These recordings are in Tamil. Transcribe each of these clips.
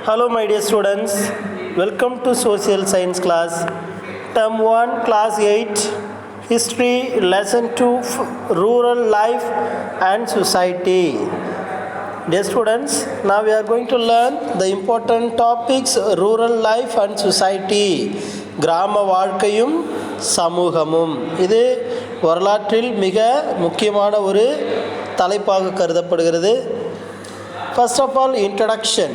Hello my dear students, welcome to social science class, term 1 class 8, history lesson 2, rural life and society. Dear students, now we are going to learn the important topics rural life and society. கிராம வாழ்க்கையும் சமூகமும். இது வரலாற்றில் மிக முக்கியமான ஒரு தலைப்பாக கருதப்படுகிறது. First of all, introduction.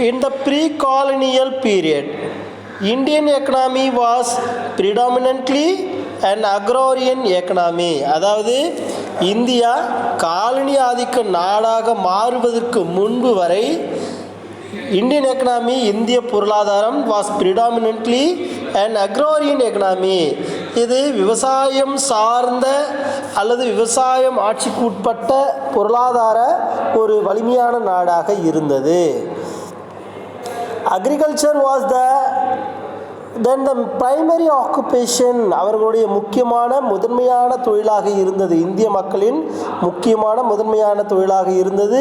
In the pre-colonial period, Indian economy was predominantly an agrarian economy. அதாவது இந்தியா காலனி ஆதிக்க நாடாக மாறுவதற்கு முன்பு வரை இந்தியன் எக்கனாமி இந்திய பொருளாதாரம் was predominantly an agrarian economy. இது விவசாயம் சார்ந்த அல்லது விவசாயம் ஆட்சிக்கு உட்பட்ட பொருளாதார ஒரு வலிமையான நாடாக இருந்தது. Agriculture was then the primary occupation. அவர்களுடைய முக்கியமான முதன்மையான தொழிலாக இருந்தது. இந்திய மக்களின் முக்கியமான முதன்மையான தொழிலாக இருந்தது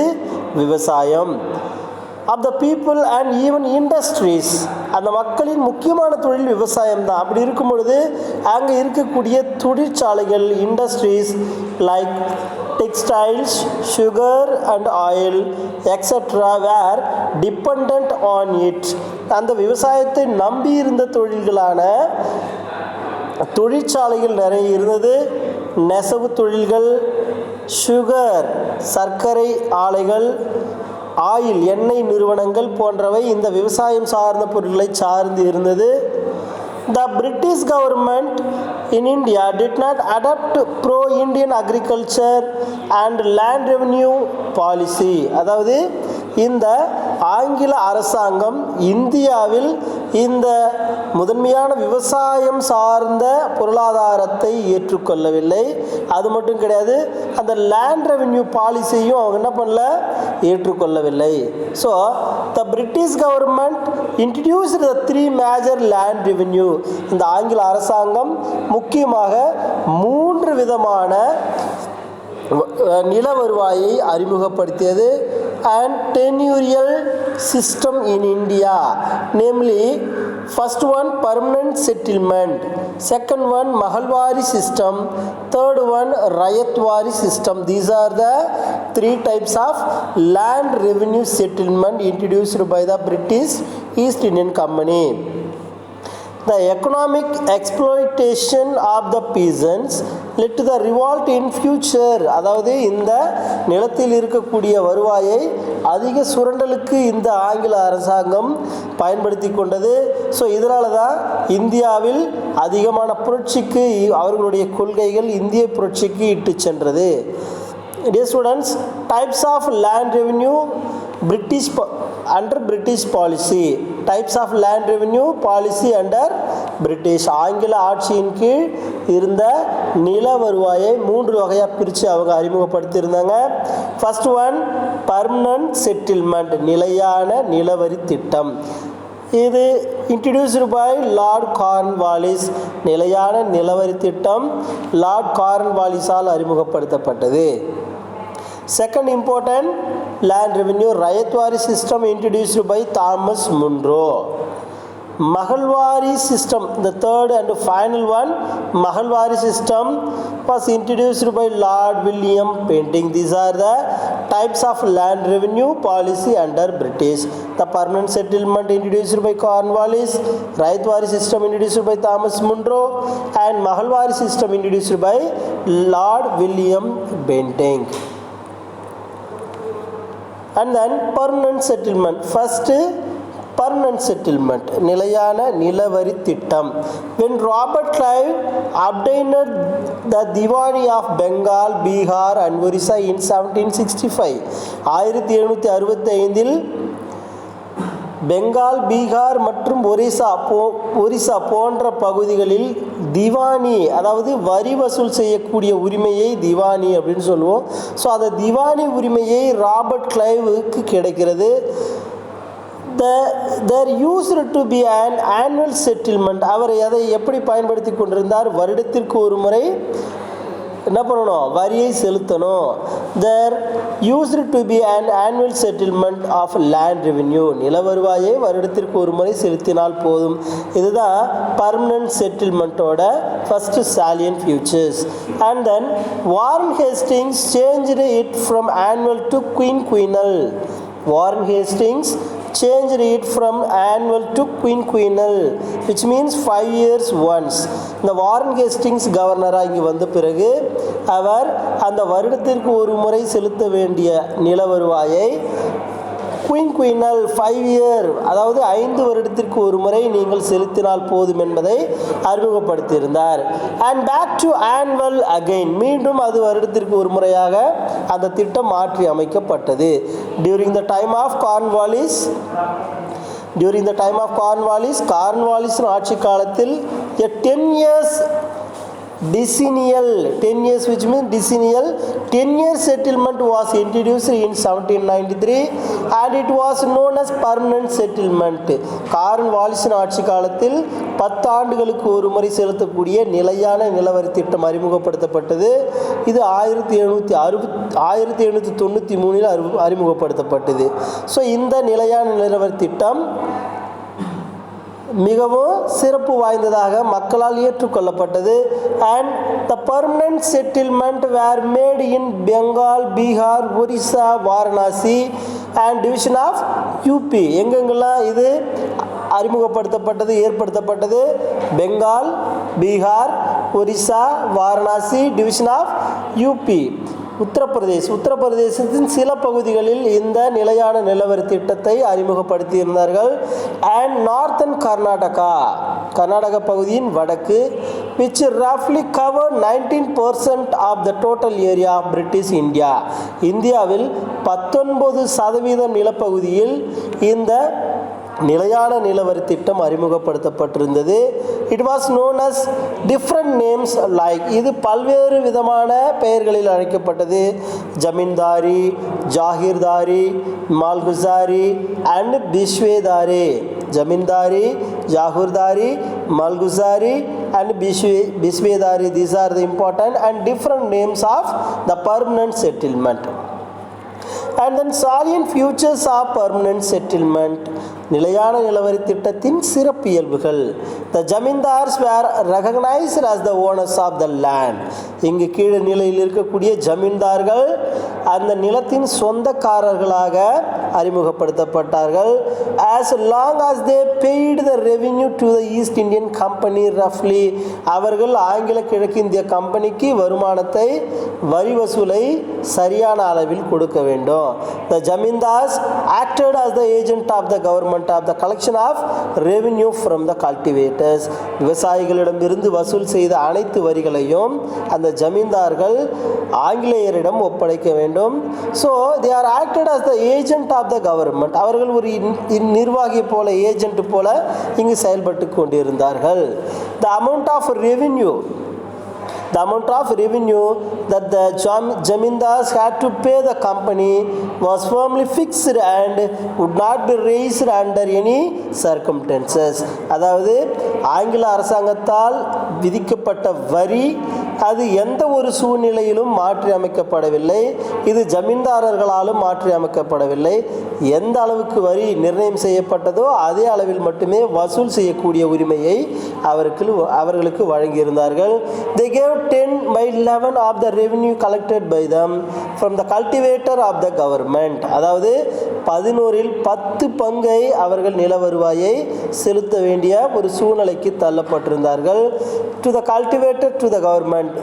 விவசாயம். Of the people and even industries, அந்த மக்களின் முக்கியமான தொழில் விவசாயம் தான். அப்படி இருக்கும் பொழுது அங்கே இருக்கக்கூடிய தொழிற்சாலைகள் industries like textiles, sugar and oil etc. were dependent on it. அந்த விவசாயத்தை நம்பி இருந்த தொழில்களான தொழிற்சாலைகள் நிறைய இருந்தது. நெசவு தொழில்கள், சுகர் சர்க்கரை ஆலைகள், ஆயில் எண்ணெய் நிறுவனங்கள் போன்றவை இந்த விவசாயம் சார்ந்த பொருட்களை சார்ந்து இருந்தது. The British government in India did not adopt pro-Indian agriculture and land revenue policy. அதாவது இந்த ஆங்கில அரசாங்கம் இந்தியாவில் இந்த முதன்மையான விவசாயம் சார்ந்த பொருளாதாரத்தை ஏற்றுக்கொள்ளவில்லை. அது மட்டும் கிடையாது, அந்த லேண்ட் ரெவென்யூ பாலிசியும் அவங்க என்ன பண்ணல, ஏற்றுக்கொள்ளவில்லை. So the British government introduced the 3 major land revenue. இந்த ஆங்கில அரசாங்கம் முக்கியமாக 3 விதமான நில வருவாயை அறிமுகப்படுத்தியது. And tenurial system in India, namely first one permanent settlement, second one Mahalwari system, third one Rayatwari system. These are the 3 types of land revenue settlement introduced by the British East Indian Company. The economic exploitation of the peasants led to the revolt in future. அதாவது இந்த நிலத்தில் இருக்கக்கூடிய வருவாயை அதிக சுரண்டலுக்கு இந்த ஆங்கில அரசாங்கம் பயன்படுத்தி கொண்டது. ஸோ இதனால தான் இந்தியாவில் அதிகமான புரட்சிக்கு அவர்களுடைய கொள்கைகள் இந்திய புரட்சிக்கு இட்டு சென்றது. Dear students, types of land revenue under British policy. Types of land revenue policy under British. ஆங்கில ஆட்சியின் கீழ் இருந்த நில வருவாயை 3 வகையாக பிரித்து அவங்க அறிமுகப்படுத்தியிருந்தாங்க. ஃபர்ஸ்ட் ஒன் பர்மனன்ட் செட்டில்மெண்ட், நிலையான நிலவரி திட்டம். இது இன்ட்ரடியூஸ்டு பை லார்ட் கார்ன்வாலிஸ். நிலையான நிலவரி திட்டம் லார்ட் கார்ன்வாலிஸால் அறிமுகப்படுத்தப்பட்டது. Second important land revenue Rayatwari system introduced by Thomas Munro. Mahalwari system, the third and final one, Mahalwari system was introduced by Lord William Painting. These are the types of land revenue policy under British. The permanent settlement introduced by Cornwallis, Rayatwari system introduced by Thomas Munro, and Mahalwari system introduced by Lord William Painting. And then permanent settlement. First permanent settlement, நிலையான நிலவரி திட்டம். When Robert Clive obtained the Diwani of Bengal, Bihar and Orissa in 1765, 1765 Bengal, Bihar மற்றும் ஒரிசா போன்ற பகுதிகளில் திவானி, அதாவது வரி வசூல் செய்யக்கூடிய உரிமையை திவானி அப்படின்னு சொல்லுவோம். ஸோ அந்த திவானி உரிமையை ராபர்ட் கிளைவுக்கு கிடைக்கிறது. There used to be an annual settlement. அவர் அதை எப்படி பயன்படுத்தி கொண்டிருந்தார்? வருடத்திற்கு ஒரு முறை என்ன பண்ணணும், வரியை செலுத்தணும். They used to be an annual settlement of land revenue, நில வருவாயை வருடத்திற்கு ஒரு முறை செலுத்தினால் போதும். இதுதான் பர்மனன்ட் செட்டில்மெண்ட்டோட first salient features. And then Warren Hastings changed it from annual to quinquennial. Warren Hastings changed it from annual to quinquennial, which means 5 years once. இந்த வாரன் ஹேஸ்டிங்ஸ் கவர்னராக இங்கே வந்த பிறகு அவர் அந்த வருடத்திற்கு ஒரு முறை செலுத்த வேண்டிய நில வருவாயை குயின்குயினல் 5 year, அதாவது 5 வருடத்திற்கு ஒரு முறை நீங்கள் செலுத்தினால் போதும் என்பதை அறிமுகப்படுத்தியிருந்தார். And back to annual again, மீண்டும் அது வருடத்திற்கு ஒரு முறையாக அந்த திட்டம் மாற்றி அமைக்கப்பட்டது. During the time of Cornwallis ஆட்சி காலத்தில் a 10 years decennial, 10 years which means decennial 10-year settlement was introduced in 1793 and it was known as permanent settlement. கார்ன்வாலிஸின் ஆட்சி காலத்தில் 10 ஆண்டுகளுக்கு ஒரு முறை செலுத்தக்கூடிய நிலையான நிலவரி திட்டம் அறிமுகப்படுத்தப்பட்டது. இது 1793 அறிமுகப்படுத்தப்பட்டது. ஸோ இந்த நிலையான நிலவரி திட்டம் மிகவும் சிறப்பு வாய்ந்ததாக மக்களால் ஏற்றுக்கொள்ளப்பட்டது. And the permanent settlement were made in Bengal, Bihar, Orissa, Varanasi and division of UP. எங்கெங்கெல்லாம் இது அறிமுகப்படுத்தப்பட்டது, ஏற்படுத்தப்பட்டது? Bengal, Bihar, Orissa, Varanasi, division of UP. உத்தரப்பிரதேசத்தின் சில பகுதிகளில் இந்த நிலையான நிலவரி திட்டத்தை அறிமுகப்படுத்தியிருந்தார்கள். அண்ட் நார்த்தன் கர்நாடகா பகுதியின் வடக்கு, which roughly covered 19% of the total area of British India. இந்தியாவில் 19% நிலப்பகுதியில் இந்த நிலையான நிலவரி திட்டம் அறிமுகப்படுத்தப்பட்டிருந்தது. It was known as different names like, இது பல்வேறு விதமான பெயர்களில் அழைக்கப்பட்டது. Zamindari, jagirdari, malguzari and biswedari. Zamindari, jagirdari, malguzari and Bisvedari. These are the important and different names of the permanent settlement. And then salient features of permanent settlement, நிலையான நிலவரி திட்டத்தின் சிறப்பியல்புகள். The zamindars were recognized as the owners of the land. இங்கு கீழே நிலையில் இருக்கக்கூடிய ஜமீன்தார்கள் அந்த நிலத்தின் சொந்தக்காரர்களாக அறிமுகப்படுத்தப்பட்டார்கள். As long as they paid the revenue to the East Indian Company roughly, அவர்கள் ஆங்கில கிழக்கிந்திய கம்பெனிக்கு வருமானத்தை, வரி வசூலை சரியான அளவில் கொடுக்க வேண்டும். The zamindars acted as the agent of the government of the collection of revenue from the cultivators. விவசாயிகளிடமிருந்து வசூல் செய்த அனைத்து வரிகளையும் அந்த ஜமீன்தார்கள் ஆங்கிலேயரிடம் ஒப்படைக்க வேண்டும். So they are acted as the agent of the government. அவர்கள் ஒரு நிர்வாகி போல, ஏஜென்ட் போல இங்கு செயல்பட்டு கொண்டிருந்தார்கள். The amount of revenue that the Jamindars had to pay the company was firmly fixed and would not be raised under any circumstances. அதாவது ஆங்கில அரசாங்கத்தால் விதிக்கப்பட்ட வரி அது எந்த ஒரு சூழ்நிலையிலும் மாற்றி அமைக்கப்படவில்லை. இது ஜமீன்தாரர்களாலும் மாற்றி அமைக்கப்படவில்லை. எந்த அளவுக்கு வரி நிர்ணயம் செய்யப்பட்டதோ அதே அளவில் மட்டுமே வசூல் செய்யக்கூடிய உரிமையை அவர்களுக்கு வழங்கியிருந்தார்கள். They gave 10/11 of the revenue collected by them from the cultivator of the government. அதாவது 11இல் 10 பங்கை அவர்கள் நில வருவாயை செலுத்த வேண்டிய ஒரு சூழ்நிலைக்கு தள்ளப்பட்டிருந்தார்கள். To the cultivator, to the government,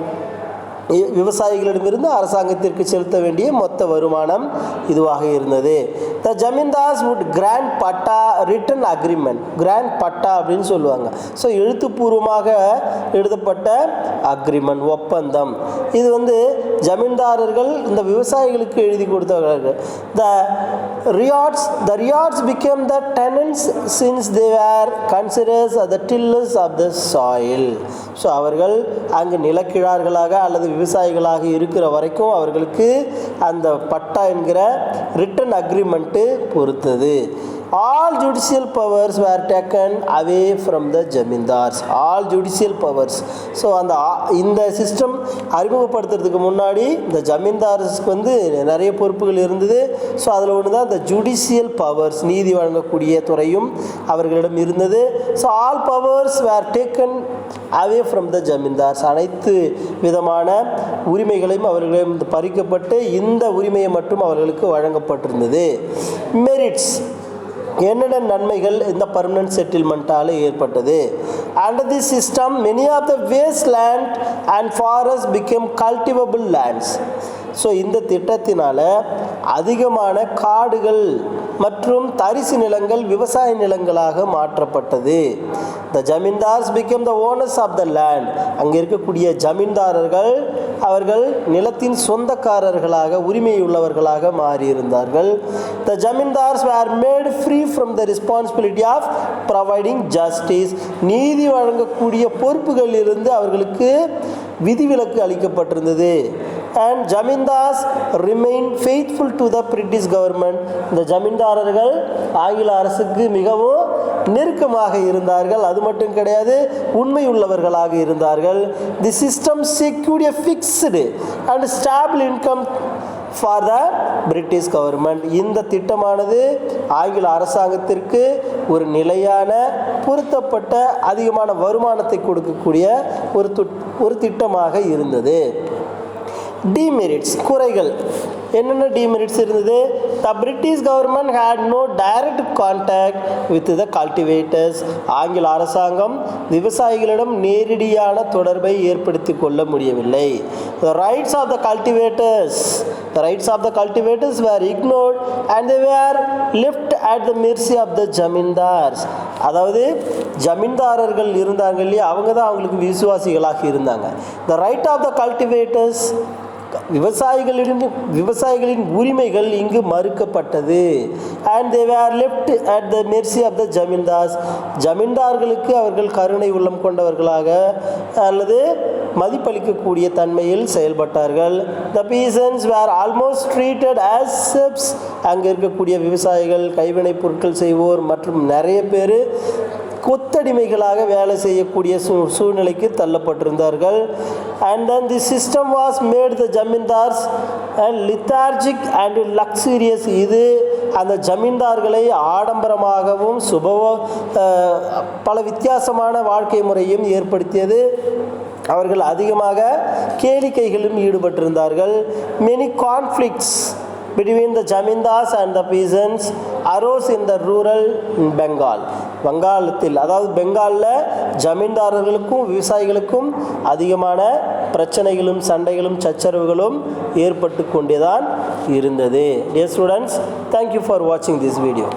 விவசாயிகளிடமிருந்து அரசாங்கத்திற்கு செலுத்த வேண்டிய மொத்த வருமானம் இதுவாக இருந்தது. The zamindars would grant patta written agreement, grant patta அப்படின்னு சொல்லுவாங்க. ஸோ எழுத்துப்பூர்வமாக எழுதப்பட்ட அக்ரிமெண்ட், ஒப்பந்தம். இது ஜமீன்தாரர்கள் இந்த விவசாயிகளுக்கு எழுதி கொடுத்தார்கள். த ரியார்ட்ஸ் became the tenants since they were considered as the tillers of the soil. So அவர்கள் அங்கு நிலக்கிழார்களாக அல்லது விவசாயிகளாக இருக்கிற வரைக்கும் அவர்களுக்கு அந்த பட்டா என்கிற ரிட்டன் அக்ரிமெண்ட்டு பொறுத்தது. All judicial powers were taken away from the zamindars. All judicial powers. So இந்த சிஸ்டம் அறிமுகப்படுத்துறதுக்கு முன்னாடி இந்த ஜமீன்தார்ஸ்க்கு நிறைய பொறுப்புகள் இருந்தது. ஸோ அதில் ஒன்று தான் இந்த ஜுடிஷியல் பவர்ஸ், நீதி வழங்கக்கூடிய துறையும் அவர்களிடம் இருந்தது. So all powers were taken away from the zamindars. அனைத்து விதமான உரிமைகளையும் அவர்களிடம் பறிக்கப்பட்டு இந்த உரிமையை மட்டும் அவர்களுக்கு வழங்கப்பட்டிருந்தது. மெரிட்ஸ், என்னென்ன நன்மைகள் இந்த பர்மனன்ட் செட்டில்மெண்ட்டால் ஏற்பட்டது? Under the system many of the waste land and forest became cultivable lands. So இந்த திட்டத்தினால் அதிகமான காடுகள் மற்றும் தரிசு நிலங்கள் விவசாய நிலங்களாக மாற்றப்பட்டது. The zamindars became the owners of the land. அங்கே இருக்கக்கூடிய ஜமீன்தாரர்கள் அவர்கள் நிலத்தின் சொந்தக்காரர்களாக உரிமையுள்ளவர்களாக மாறியிருந்தார்கள். The zamindars were made free from the responsibility of providing justice. நீதி வழங்கக்கூடிய பொறுப்புகளிலிருந்து அவர்களுக்கு விதிவிலக்கு அளிக்கப்பட்டிருந்தது. And zamindars remain faithful to the British government. இந்த ஜமீன்தாரர்கள் ஆங்கில அரசுக்கு மிகவும் நெருக்கமாக இருந்தார்கள். அது மட்டும் கிடையாது, உண்மை உள்ளவர்களாக இருந்தார்கள். The system secured a fixed and stable income for the British government. இந்த திட்டமானது ஆங்கில அரசாங்கத்திற்கு ஒரு நிலையான பொருத்தப்பட்ட அதிகமான வருமானத்தை கொடுக்கக்கூடிய ஒரு திட்டமாக இருந்தது. டிமெரிட்ஸ், குறைகள். என்னென்ன டிமெரிட்ஸ் இருந்தது? The British government had no direct contact with the cultivators. ஆங்கில அரசாங்கம் விவசாயிகளிடம் நேரடியான தொடர்பை ஏற்படுத்தி கொள்ள முடியவில்லை. The rights of the cultivators were ignored and they were left at the mercy of the zamindars. அதாவது ஜமீன்தாரர்கள் இருந்தாங்க இல்லையா, அவங்க தான் அவங்களுக்கு விசுவாசிகளாக இருந்தாங்க. The right of the cultivators, விவசாயிகளின் உரிமைகள் இங்கு மறுக்கப்பட்டது. And they were left at the mercy of the zamindars. ஜமீன்தார்களுக்கு அவர்கள் கருணை உள்ளம் கொண்டவர்களாக அல்லது மதிப்பளிக்கக்கூடிய தன்மையில் செயல்பட்டார்கள். The peasants were almost treated as serfs. அங்கே இருக்கக்கூடிய விவசாயிகள், கைவினைப் பொருட்கள் செய்வோர் மற்றும் நிறைய பேர் கொத்தடிமைகளாக வேலை செய்யக்கூடிய சூழ்நிலைக்கு தள்ளப்பட்டிருந்தார்கள். And then the system was made the zamindars and lethargic and luxurious. இது அந்த ஜமீன்தார்களை ஆடம்பரமாகவும் பல வித்தியாசமான வாழ்க்கை முறையும் ஏற்படுத்தியது. அவர்கள் அதிகமாக கேளிக்கைகளும் ஈடுபட்டிருந்தார்கள். Many conflicts between the zamindars and the peasants arose in the rural Bengal. வங்காளத்தில், அதாவது பெங்காலில் ஜமீன்தாரர்களுக்கும் விவசாயிகளுக்கும் அதிகமான பிரச்சனைகளும் சண்டைகளும் சச்சரவுகளும் ஏற்பட்டு கொண்டே தான் இருந்தது. Dear students, thank you for watching this video.